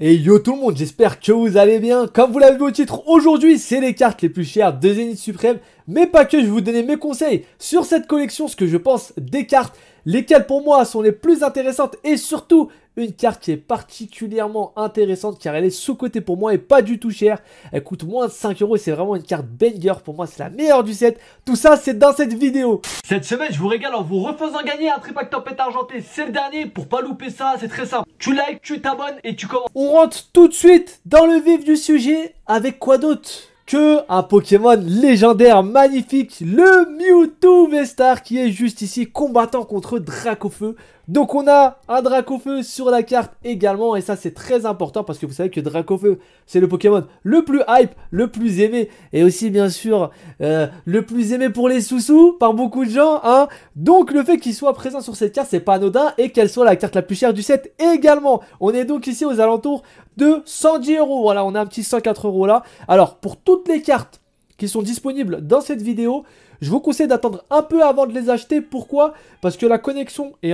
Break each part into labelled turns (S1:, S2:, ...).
S1: Et yo tout le monde, j'espère que vous allez bien. Comme vous l'avez vu au titre, aujourd'hui c'est les cartes les plus chères de Zenith Suprême. Mais pas que, je vais vous donner mes conseils sur cette collection, ce que je pense des cartes, lesquelles pour moi sont les plus intéressantes et surtout une carte qui est particulièrement intéressante car elle est sous-cotée pour moi et pas du tout chère. Elle coûte moins de 5 € et c'est vraiment une carte banger. Pour moi c'est la meilleure du set. Tout ça c'est dans cette vidéo. Cette semaine je vous régale en vous refaisant gagner un tripack tempête argentée. C'est le dernier, pour pas louper ça c'est très simple. Tu likes, tu t'abonnes et tu commences. On rentre tout de suite dans le vif du sujet avec quoi d'autre que un Pokémon légendaire magnifique, le Mewtwo V-Star qui est juste ici combattant contre Dracofeu. Donc on a un Dracofeu sur la carte également et ça c'est très important parce que vous savez que Dracofeu c'est le Pokémon le plus hype, le plus aimé et aussi bien sûr le plus aimé pour les sous-sous par beaucoup de gens hein. Donc le fait qu'il soit présent sur cette carte c'est pas anodin et qu'elle soit la carte la plus chère du set également. On est donc ici aux alentours de 110 €, voilà on a un petit 104 € là. Alors pour toutes les cartes qui sont disponibles dans cette vidéo, je vous conseille d'attendre un peu avant de les acheter. Pourquoi? Parce que la connexion est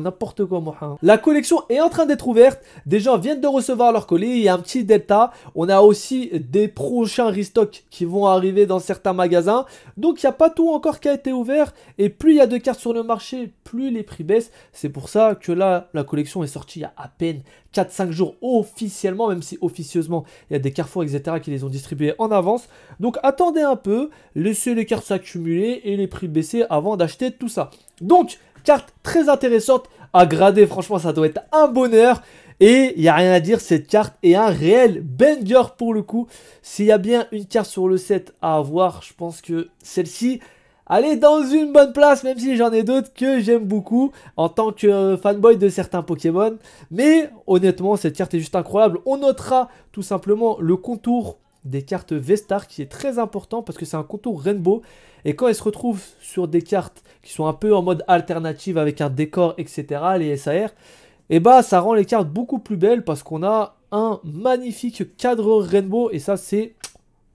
S1: n'importe quoi moi. Hein. La collection est en train d'être ouverte. Des gens viennent de recevoir leur colis. Il y a un petit delta. On a aussi des prochains restocks qui vont arriver dans certains magasins. Donc il n'y a pas tout encore qui a été ouvert. Et plus il y a de cartes sur le marché, plus les prix baissent. C'est pour ça que là, la collection est sortie il y a à peine 4-5 jours officiellement, même si officieusement il y a des Carrefour etc qui les ont distribués en avance. Donc attendez un peu, laissez les cartes s'accumuler et les prix baisser avant d'acheter tout ça. Donc carte très intéressante à grader, franchement ça doit être un bonheur. Et il n'y a rien à dire, cette carte est un réel banger pour le coup. S'il y a bien une carte sur le set à avoir, je pense que celle-ci elle est dans une bonne place, même si j'en ai d'autres que j'aime beaucoup en tant que fanboy de certains Pokémon. Mais honnêtement, cette carte est juste incroyable. On notera tout simplement le contour des cartes V-Star qui est très important parce que c'est un contour Rainbow. Et quand elle se retrouve sur des cartes qui sont un peu en mode alternative avec un décor, etc., les SAR, et bah ça rend les cartes beaucoup plus belles parce qu'on a un magnifique cadre Rainbow. Et ça, c'est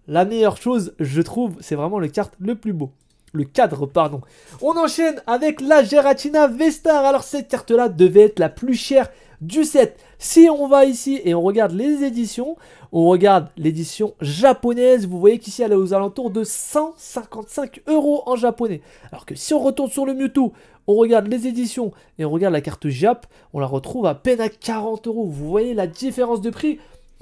S1: la meilleure chose, je trouve. C'est vraiment le carte le plus beau. Le cadre, pardon. On enchaîne avec la Giratina V-Star. Alors cette carte-là devait être la plus chère du set. Si on va ici et on regarde les éditions, on regarde l'édition japonaise, vous voyez qu'ici elle est aux alentours de 155 € en japonais. Alors que si on retourne sur le Mewtwo, on regarde les éditions et on regarde la carte Jap, on la retrouve à peine à 40 €. Vous voyez la différence de prix.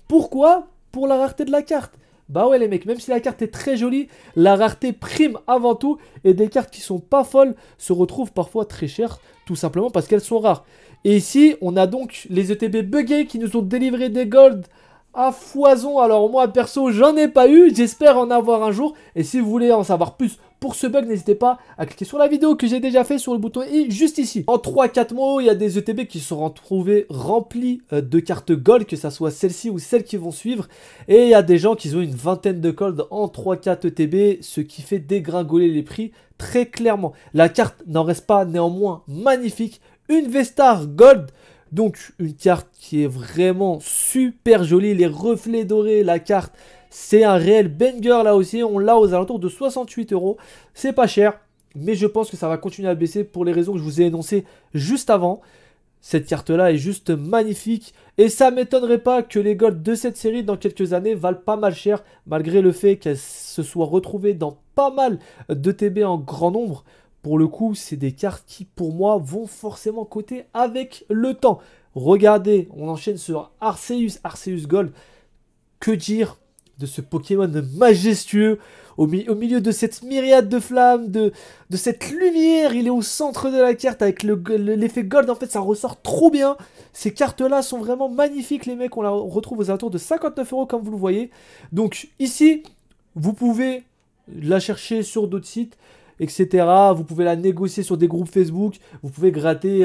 S1: Pourquoi? Pour la rareté de la carte. Bah ouais les mecs, même si la carte est très jolie, la rareté prime avant tout. Et des cartes qui sont pas folles se retrouvent parfois très chères, tout simplement parce qu'elles sont rares. Et ici, on a donc les ETB buggés qui nous ont délivré des golds à foison. Alors moi perso, j'en ai pas eu, j'espère en avoir un jour. Et si vous voulez en savoir plus pour ce bug, n'hésitez pas à cliquer sur la vidéo que j'ai déjà fait sur le bouton I juste ici. En 3-4 mots, il y a des ETB qui sont retrouvés remplis de cartes gold, que ça soit celle-ci ou celles qui vont suivre. Et il y a des gens qui ont une vingtaine de gold en 3-4 ETB, ce qui fait dégringoler les prix très clairement. La carte n'en reste pas néanmoins magnifique. Une V-Star gold. Donc une carte qui est vraiment super jolie, les reflets dorés, la carte, c'est un réel banger là aussi, on l'a aux alentours de 68 €, c'est pas cher, mais je pense que ça va continuer à baisser pour les raisons que je vous ai énoncées juste avant. Cette carte là est juste magnifique et ça m'étonnerait pas que les golds de cette série dans quelques années valent pas mal cher, malgré le fait qu'elles se soient retrouvées dans pas mal de TB en grand nombre. Pour le coup, c'est des cartes qui, pour moi, vont forcément coter avec le temps. Regardez, on enchaîne sur Arceus, Arceus Gold. Que dire de ce Pokémon majestueux au milieu de cette myriade de flammes, de cette lumière. Il est au centre de la carte avec l'effet Gold. En fait, ça ressort trop bien. Ces cartes-là sont vraiment magnifiques, les mecs. On la retrouve aux alentours de 59 € comme vous le voyez. Donc ici, vous pouvez la chercher sur d'autres sites, etc. Vous pouvez la négocier sur des groupes Facebook. Vous pouvez gratter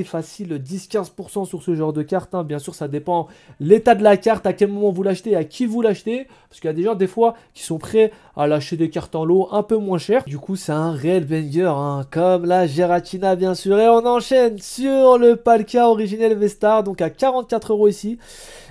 S1: facile 10-15% sur ce genre de carte. Hein. Bien sûr, ça dépend l'état de la carte, à quel moment vous l'achetez, à qui vous l'achetez. Parce qu'il y a des gens, des fois, qui sont prêts à lâcher des cartes en lot un peu moins cher. Du coup, c'est un réel banger, hein, comme la Giratina, bien sûr. Et on enchaîne sur le Palkia originel V-Star, donc à 44 € ici.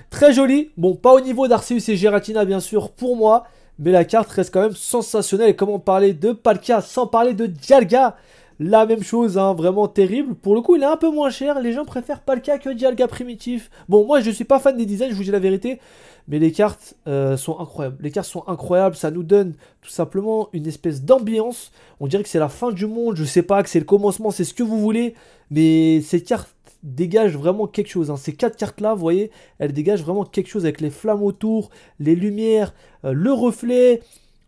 S1: Très joli. Bon, pas au niveau d'Arceus et Giratina, bien sûr, pour moi. Mais la carte reste quand même sensationnelle. Et comment parler de Palkia sans parler de Dialga, la même chose, hein, vraiment terrible. Pour le coup, il est un peu moins cher. Les gens préfèrent Palkia que Dialga primitif. Bon, moi, je suis pas fan des designs, je vous dis la vérité. Mais les cartes sont incroyables. Les cartes sont incroyables. Ça nous donne tout simplement une espèce d'ambiance. On dirait que c'est la fin du monde. Je sais pas, que c'est le commencement, c'est ce que vous voulez. Mais ces cartes dégagent vraiment quelque chose, hein. Ces 4 cartes-là, vous voyez, elles dégagent vraiment quelque chose avec les flammes autour, les lumières, le reflet,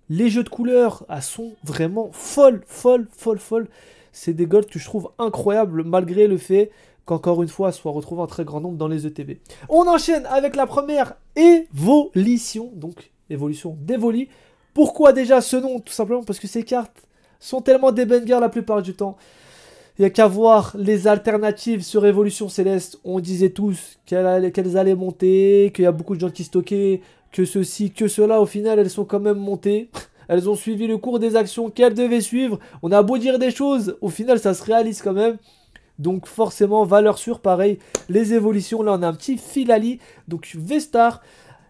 S1: les jeux de couleurs. Elles sont vraiment folles, folles, folles, folles. C'est des golds que je trouve incroyables malgré le fait qu'encore une fois, elles soient retrouvées en très grand nombre dans les ETB. On enchaîne avec la première évolution, donc évolution d'Evoli. Pourquoi déjà ce nom? Tout simplement parce que ces cartes sont tellement des bangers la plupart du temps. Il n'y a qu'à voir les alternatives sur Évolution Céleste. On disait tous qu'elles allaient monter, qu'il y a beaucoup de gens qui stockaient, que ceci, que cela. Au final, elles sont quand même montées. Elles ont suivi le cours des actions qu'elles devaient suivre. On a beau dire des choses, au final, ça se réalise quand même. Donc forcément, valeur sûre, pareil. Les évolutions, là, on a un petit Filali. Donc Vestar.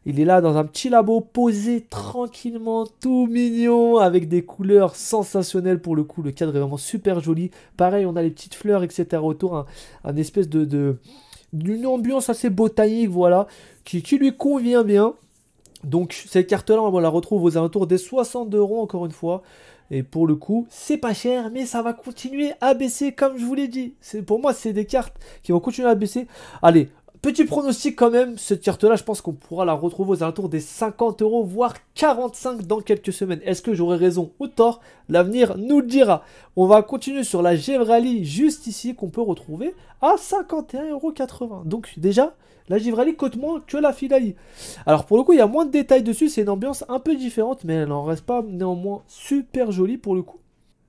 S1: Il est là dans un petit labo, posé tranquillement, tout mignon, avec des couleurs sensationnelles pour le coup. Le cadre est vraiment super joli. Pareil, on a les petites fleurs, etc. autour, un espèce d'une ambiance assez botanique, voilà, qui lui convient bien. Donc cette carte-là, on la retrouve aux alentours des 60 € encore une fois. Et pour le coup, c'est pas cher, mais ça va continuer à baisser comme je vous l'ai dit. Pour moi, c'est des cartes qui vont continuer à baisser. Allez, petit pronostic quand même, cette carte-là, je pense qu'on pourra la retrouver aux alentours des 50 €, voire 45 dans quelques semaines. Est-ce que j'aurai raison ou tort? L'avenir nous le dira. On va continuer sur la Gévrali juste ici, qu'on peut retrouver à 51,80 €. Donc déjà, la Gévrali coûte moins que la Filali. Alors pour le coup, il y a moins de détails dessus, c'est une ambiance un peu différente, mais elle n'en reste pas néanmoins super jolie pour le coup.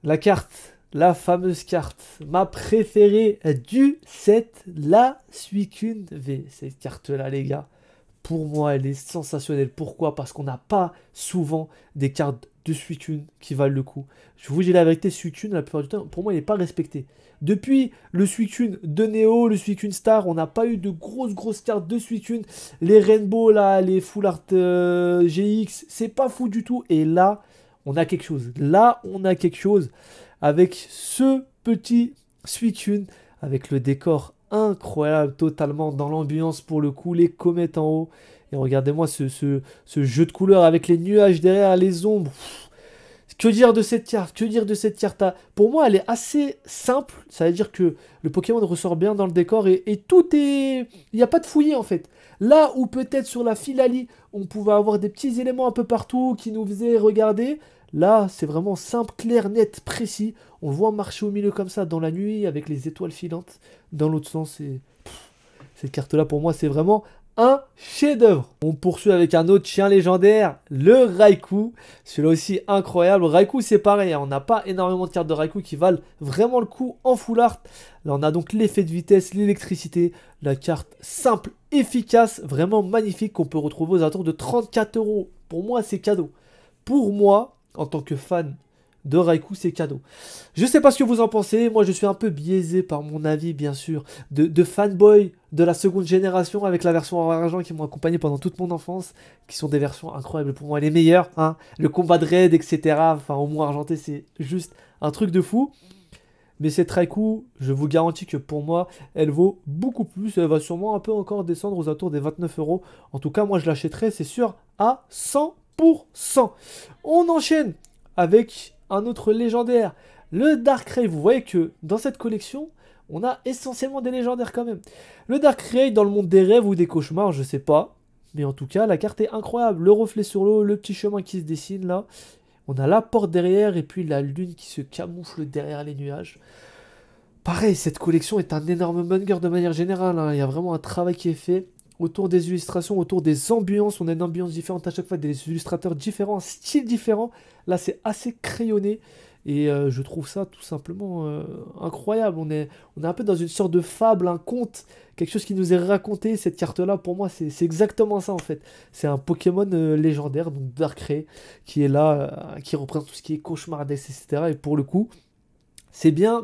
S1: La carte. La fameuse carte, ma préférée du set, la Suicune V. Cette carte-là, les gars, pour moi, elle est sensationnelle. Pourquoi? Parce qu'on n'a pas souvent des cartes de Suicune qui valent le coup. Je vous dis la vérité, Suicune, la plupart du temps, pour moi, il n'est pas respecté. Depuis le Suicune de Neo, le Suicune Star, on n'a pas eu de grosses cartes de Suicune. Les Rainbow, là, les Full Art GX, c'est pas fou du tout. Et là, on a quelque chose. Là, on a quelque chose. Avec ce petit Suicune, avec le décor incroyable, totalement dans l'ambiance pour le coup, les comètes en haut. Et regardez-moi ce jeu de couleurs avec les nuages derrière, les ombres. Que dire de cette carte? Que dire de cette carte? Pour moi, elle est assez simple. Ça veut dire que le Pokémon ressort bien dans le décor et tout est... Il n'y a pas de fouillis en fait. Là où peut-être sur la Filali, on pouvait avoir des petits éléments un peu partout qui nous faisaient regarder. Là, c'est vraiment simple, clair, net, précis. On le voit marcher au milieu comme ça dans la nuit avec les étoiles filantes. Dans l'autre sens, cette carte-là, pour moi, c'est vraiment un chef-d'œuvre. On poursuit avec un autre chien légendaire, le Raikou. Celui-là aussi incroyable. Raikou, c'est pareil, hein. On n'a pas énormément de cartes de Raikou qui valent vraiment le coup en full art. Là, on a donc l'effet de vitesse, l'électricité, la carte simple, efficace, vraiment magnifique qu'on peut retrouver aux alentours de 34 €. Pour moi, c'est cadeau. Pour moi, en tant que fan de Raikou, c'est cadeau. Je sais pas ce que vous en pensez. Moi, je suis un peu biaisé par mon avis, bien sûr, de fanboy de la seconde génération avec la version en argent qui m'ont accompagné pendant toute mon enfance, qui sont des versions incroyables pour moi, les meilleures, hein. Le combat de raid, etc. Enfin, au moins argenté, c'est juste un truc de fou. Mais cette Raikou, je vous garantis que pour moi, elle vaut beaucoup plus. Elle va sûrement un peu encore descendre aux alentours des 29 €. En tout cas, moi, je l'achèterai, c'est sûr, à 100%. On enchaîne avec un autre légendaire, le Darkrai. Vous voyez que dans cette collection, on a essentiellement des légendaires quand même. Le Darkrai dans le monde des rêves ou des cauchemars, je sais pas. Mais en tout cas, la carte est incroyable. Le reflet sur l'eau, le petit chemin qui se dessine là. On a la porte derrière et puis la lune qui se camoufle derrière les nuages. Pareil, cette collection est un énorme banger de manière générale, hein. Il y a vraiment un travail qui est fait autour des illustrations, autour des ambiances. On a une ambiance différente à chaque fois, des illustrateurs différents, un style différent. Là, c'est assez crayonné. Et je trouve ça tout simplement incroyable. On est un peu dans une sorte de fable, un conte, quelque chose qui nous est raconté. Cette carte-là, pour moi, c'est exactement ça en fait. C'est un Pokémon légendaire, donc Darkrai, qui est là, qui représente tout ce qui est cauchemardesque, etc. Et pour le coup, c'est bien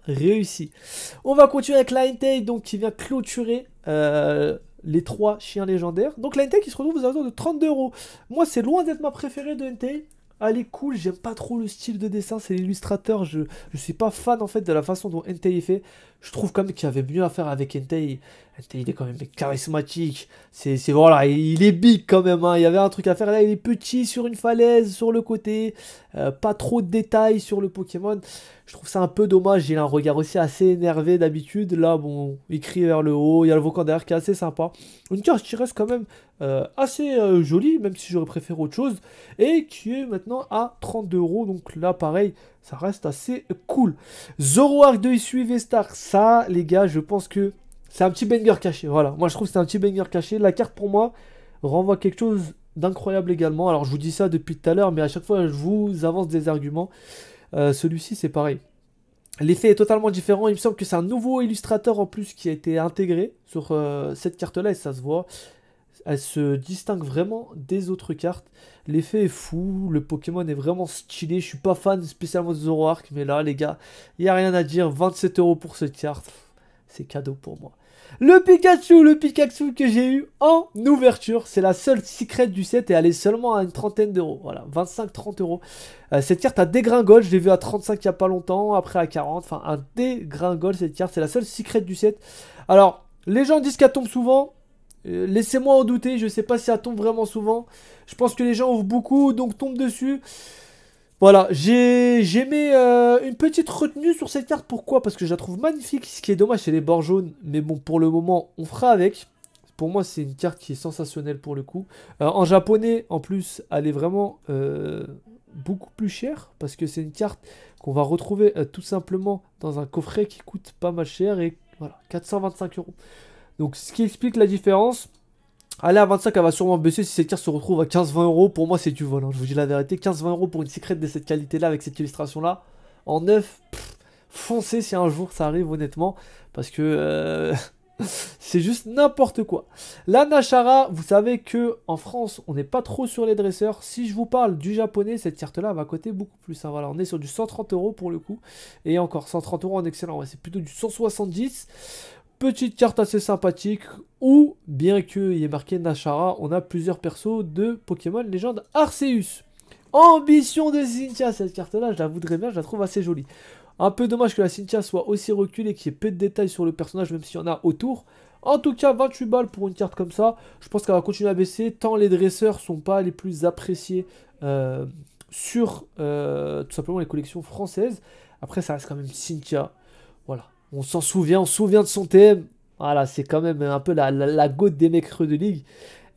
S1: réussi. On va continuer avec la Entei, donc qui vient clôturer les 3 chiens légendaires. Donc la Entei qui se retrouve aux alentours de 32 €. Moi, c'est loin d'être ma préférée de Entei. Elle est cool, j'aime pas trop le style de dessin, c'est l'illustrateur, je suis pas fan en fait de la façon dont Entei est fait. Je trouve quand même qu'il y avait mieux à faire avec Entei. Entei il est quand même charismatique, voilà, il est big quand même, hein. Il y avait un truc à faire, là il est petit sur une falaise, sur le côté, pas trop de détails sur le Pokémon. Je trouve ça un peu dommage, il a un regard aussi assez énervé d'habitude, là bon, il crie vers le haut, il y a le volcan derrière qui est assez sympa. Une carte qui reste quand même assez jolie, même si j'aurais préféré autre chose, et qui est maintenant à 32 €, donc là pareil, ça reste assez cool. Zoroark de Hisui V-Star, ça les gars, je pense que c'est un petit banger caché, voilà. Moi je trouve que c'est un petit banger caché, la carte pour moi renvoie quelque chose d'incroyable également. Alors je vous dis ça depuis tout à l'heure, mais à chaque fois je vous avance des arguments. Celui-ci c'est pareil. L'effet est totalement différent, il me semble que c'est un nouveau illustrateur en plus qui a été intégré sur cette carte-là, et ça se voit. Elle se distingue vraiment des autres cartes. L'effet est fou, le Pokémon est vraiment stylé. Je suis pas fan spécialement de Zoroark, mais là les gars, il n'y a rien à dire. 27 € pour cette carte, c'est cadeau pour moi. Le Pikachu que j'ai eu en ouverture, c'est la seule secret du set et elle est seulement à une trentaine d'euros. Voilà, 25-30 €. Cette carte a dégringole, je l'ai vu à 35 il n'y a pas longtemps, après à 40, enfin un dégringole cette carte, c'est la seule secret du set. Alors, les gens disent qu'elle tombe souvent. Laissez-moi en douter, je sais pas si elle tombe vraiment souvent. Je pense que les gens ouvrent beaucoup, donc tombent dessus. Voilà, j'ai mis une petite retenue sur cette carte. Pourquoi? Parce que je la trouve magnifique. Ce qui est dommage, c'est les bords jaunes. Mais bon, pour le moment, on fera avec. Pour moi, c'est une carte qui est sensationnelle pour le coup. En japonais, en plus, elle est vraiment beaucoup plus chère. Parce que c'est une carte qu'on va retrouver tout simplement dans un coffret qui coûte pas mal cher. Et voilà, 425 €. Donc, ce qui explique la différence. Aller à 25, elle va sûrement baisser si cette carte se retrouve à 15-20 €. Pour moi, c'est du vol, hein. Je vous dis la vérité. 15-20 € pour une secret de cette qualité-là, avec cette illustration-là. En neuf, foncez si un jour ça arrive, honnêtement. Parce que c'est juste n'importe quoi. La Nashara, vous savez que en France, on n'est pas trop sur les dresseurs. Si je vous parle du japonais, cette carte-là va coûter beaucoup plus, hein. Voilà, on est sur du 130 € pour le coup. Et encore, 130 € en excellent. Ouais, c'est plutôt du 170 €. Petite carte assez sympathique, où, bien qu'il y ait marqué Nashara, on a plusieurs persos de Pokémon Légende Arceus. Ambition de Cynthia, cette carte-là, je la voudrais bien, je la trouve assez jolie. Un peu dommage que la Cynthia soit aussi reculée, qu'il y ait peu de détails sur le personnage, même s'il y en a autour. En tout cas, 28 balles pour une carte comme ça. Je pense qu'elle va continuer à baisser, tant les dresseurs sont pas les plus appréciés sur tout simplement les collections françaises. Après, ça reste quand même Cynthia. Voilà. On s'en souvient, on se souvient de son thème. Voilà, c'est quand même un peu la goat des mecs creux de ligue.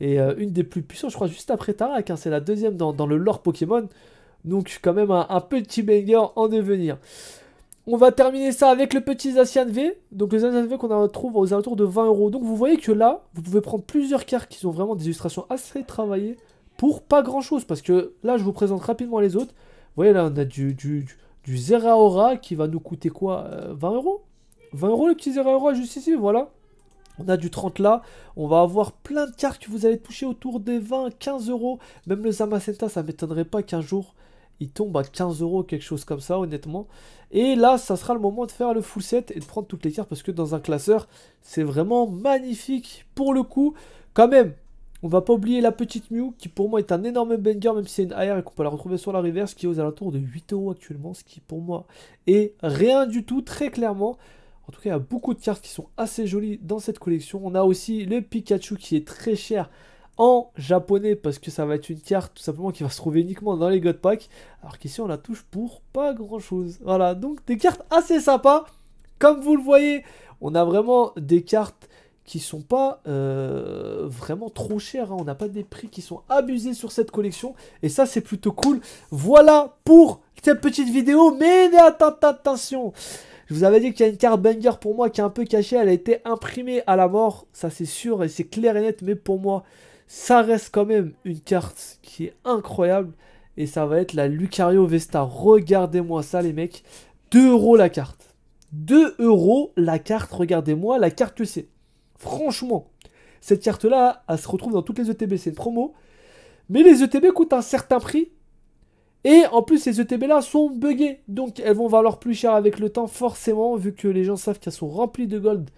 S1: Et une des plus puissantes, je crois, juste après Tarak, hein, c'est la deuxième dans le lore Pokémon. Donc quand même un petit banger en devenir. On va terminer ça avec le petit Zacian V. Donc le Zacian V qu'on retrouve aux alentours de 20 €. Donc vous voyez que là, vous pouvez prendre plusieurs cartes qui ont vraiment des illustrations assez travaillées pour pas grand chose. Parce que là, je vous présente rapidement les autres. Vous voyez là, on a du Zeraora qui va nous coûter quoi, 20 €? 20 € le petit Zeraora juste ici, voilà. On a du 30 là. On va avoir plein de cartes que vous allez toucher autour des 20-15 €. Même le Zamacenta, ça m'étonnerait pas qu'un jour il tombe à 15 €, quelque chose comme ça, honnêtement. Et là, ça sera le moment de faire le full set et de prendre toutes les cartes parce que dans un classeur, c'est vraiment magnifique pour le coup. Quand même, on va pas oublier la petite Mew qui pour moi est un énorme banger, même si c'est une AR et qu'on peut la retrouver sur la reverse, qui est aux alentours de 8 € actuellement, ce qui pour moi est rien du tout, très clairement. En tout cas, il y a beaucoup de cartes qui sont assez jolies dans cette collection. On a aussi le Pikachu qui est très cher en japonais parce que ça va être une carte tout simplement qui va se trouver uniquement dans les God Pack. Alors qu'ici, on la touche pour pas grand chose. Voilà, donc des cartes assez sympas. Comme vous le voyez, on a vraiment des cartes qui sont pas vraiment trop chères, hein. On n'a pas des prix qui sont abusés sur cette collection. Et ça, c'est plutôt cool. Voilà pour cette petite vidéo. Mais attention! Je vous avais dit qu'il y a une carte banger pour moi qui est un peu cachée. Elle a été imprimée à la mort. Ça, c'est sûr et c'est clair et net. Mais pour moi, ça reste quand même une carte qui est incroyable. Et ça va être la Lucario Vesta. Regardez-moi ça, les mecs. 2 € la carte. 2 € la carte. Regardez-moi la carte que c'est. Franchement, cette carte-là, elle se retrouve dans toutes les ETB. C'est une promo. Mais les ETB coûtent un certain prix. Et en plus, ces ETB-là sont buggées. Donc, elles vont valoir plus cher avec le temps, forcément, vu que les gens savent qu'elles sont remplies de gold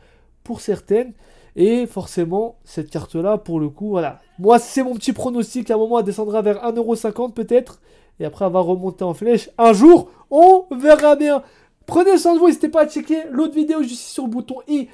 S1: pour certaines. Et forcément, cette carte-là, pour le coup, voilà. Moi, c'est mon petit pronostic. À un moment, elle descendra vers 1,50 € peut-être. Et après, elle va remonter en flèche. Un jour, on verra bien. Prenez soin de vous, n'hésitez pas à checker l'autre vidéo juste ici sur le bouton i